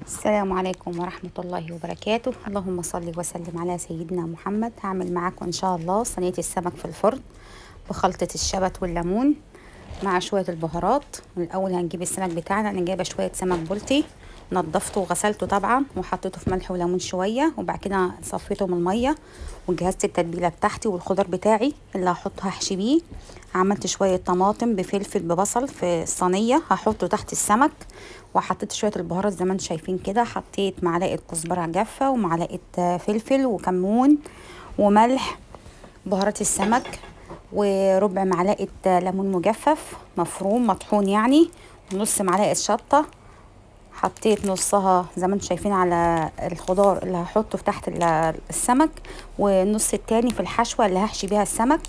السلام عليكم ورحمة الله وبركاته. اللهم صل وسلم على سيدنا محمد. هعمل معاكم ان شاء الله صينية السمك في الفرن بخلطة الشبت والليمون مع شوية البهارات. الاول هنجيب السمك بتاعنا. انا جايبة شوية سمك بلطي، نضفته وغسلته طبعا وحطيته في ملح وليمون شوية، وبعد كده صفيته من المية وجهزت التتبيلة بتاعتي والخضار بتاعي اللي هحطه هحشي بيه. عملت شوية طماطم بفلفل ببصل في الصينية هحطه تحت السمك، وحطيت شوية البهارات زي ما انتم شايفين كده. حطيت معلقة كزبرة جافة ومعلقة فلفل وكمون وملح، بهارات السمك، وربع معلقة ليمون مجفف مفروم مطحون يعني، ونص معلقة شطة. حطيت نصها زي ما انتم شايفين على الخضار اللي هحطه في تحت السمك، والنص التاني في الحشوة اللي هحشي بيها السمك،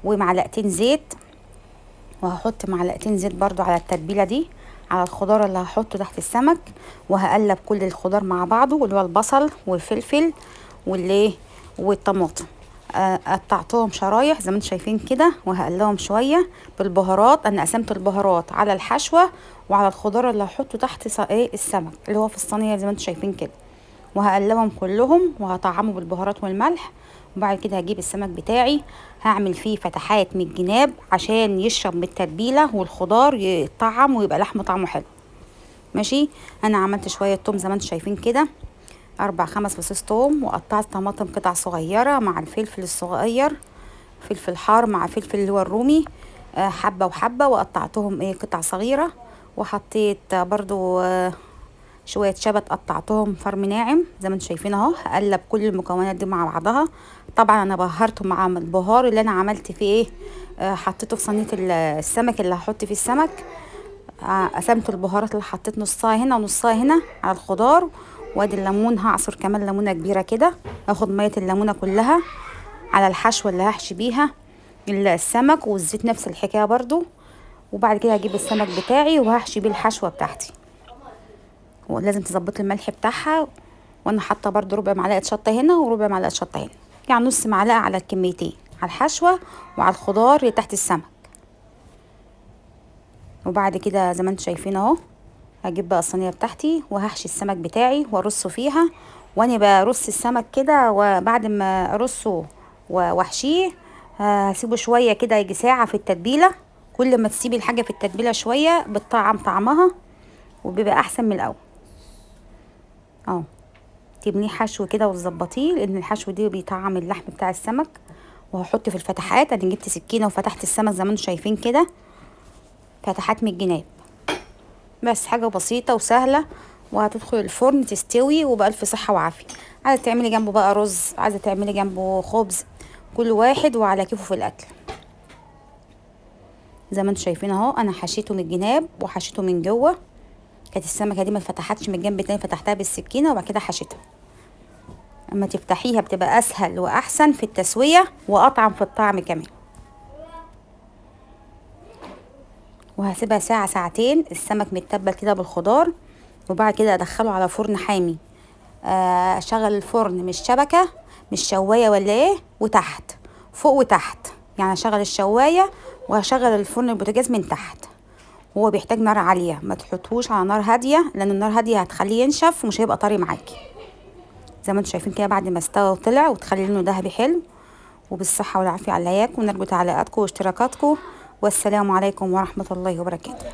ومعلقتين زيت. وهحط معلقتين زيت برضو على التتبيلة دي على الخضار اللي هحطه تحت السمك، وهقلب كل الخضار مع بعضه اللي هو البصل والفلفل والطماطم. قطعتهم شرايح زي ما انتم شايفين كده، وهقلبهم شويه بالبهارات. انا قسمت البهارات على الحشوه وعلى الخضار اللي هحطه تحت السمك اللي هو في الصينيه زي ما انتم شايفين كده، وهقلبهم كلهم وهطعمه بالبهارات والملح. وبعد كده هجيب السمك بتاعي هعمل فيه فتحات من الجناب عشان يشرب من التتبيله والخضار يطعم ويبقى لحمه طعمه حلو. ماشي. انا عملت شويه توم زي ما انتم شايفين كده، 4-5 فصوص توم، وقطعت طماطم قطع صغيره مع الفلفل الصغير، فلفل حار مع فلفل اللي هو الرومي، حبه وحبه، وقطعتهم قطع صغيره. وحطيت برضو شويه شبت قطعتهم فرم ناعم زي ما انتم شايفين اهو. هقلب كل المكونات دي مع بعضها. طبعا انا بهرته مع البهار اللي انا عملت فيه حطيته في صينيه السمك اللي هحط فيه السمك. قسمت البهارات اللي حطيت نصها هنا ونصها هنا على الخضار. وادي الليمون، هعصر كمان ليمونه كبيره كده، اخد ميه الليمونه كلها على الحشوه اللي هحشي بيها السمك، والزيت نفس الحكايه برضو. وبعد كده هجيب السمك بتاعي وهحشي بيه الحشوه بتاعتي، ولازم تظبط الملح بتاعها. وانا حاطه برضو ربع معلقه شطه هنا وربع معلقه شطه هنا، يعني نص معلقه على الكميتين، على الحشوه وعلى الخضار اللي تحت السمك. وبعد كده زي ما انتم شايفين اهو، هجيب بقى الصينيه بتاعتي وهحشي السمك بتاعي وارصه فيها. وانا برص السمك كده، وبعد ما ارصه واحشيه هسيبه شويه كده يجي ساعه في التتبيله. كل ما تسيبي الحاجه في التتبيله شويه بتطعم طعمها وبيبقى احسن من الاول. اهو تبنيه حشو كده وتظبطيه، لان الحشو دي بيطعم اللحم بتاع السمك. وهحط في الفتحات. انا جبت سكينه وفتحت السمك زي ما انتم شايفين كده، فتحات من الجناب. بس حاجه بسيطه وسهله، وهتدخل الفرن تستوي وبألف صحه وعافيه. عايزه تعملي جنبه بقى رز، عايزه تعملي جنبه خبز، كل واحد وعلى كيفه في الاكل. زي ما انتم شايفين اهو، انا حشيته من الجناب وحشيته من جوه. كانت السمكه دي ما فتحتش من الجنب التاني، فتحتها بالسكينه وبعد كده حشيتها. اما تفتحيها بتبقى اسهل واحسن في التسويه واطعم في الطعم كمان. وهسيبها ساعه ساعتين السمك متبل كده بالخضار، وبعد كده ادخله على فرن حامي. اشغل الفرن مش شبكه، مش شوايه ولا ايه، وتحت فوق وتحت، يعني اشغل الشوايه وهشغل الفرن البوتاجاز من تحت. هو بيحتاج نار عاليه، ما تحطوش على نار هاديه، لان النار هاديه هتخليه ينشف ومش هيبقى طري معاكي. زي ما انتم شايفين كده بعد ما استوى وطلع وتخلي لونه ذهبي حلو. وبالصحه والعافيه علياكم، ونرجو تعليقاتكم واشتراكاتكم. والسلام عليكم ورحمه الله وبركاته.